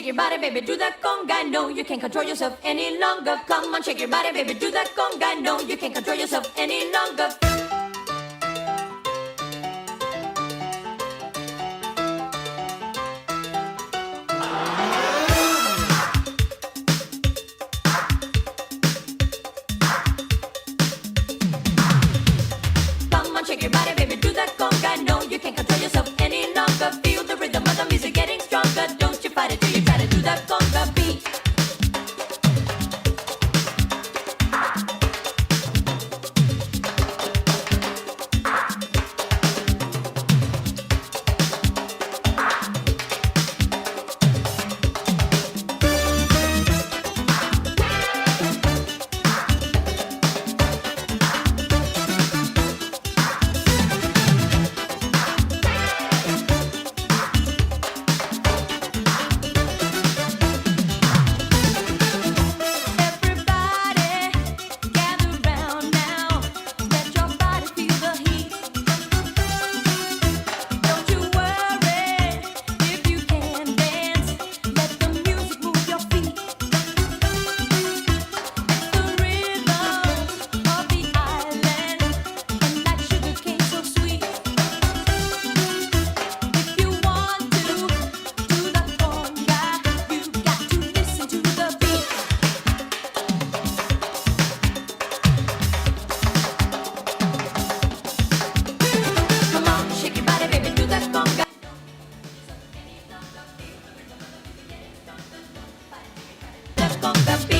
your body, baby, do that conga. No, you can't control yourself any longer. Come on, shake your body, baby, do that conga. No, you can't control yourself any longer. Come on, shake your body, baby, do that conga. No, you can't control yourself any longer. Feel the rhythm of the music getting stronger. Don't you fight it till you try to do that conga beat. Conga beat.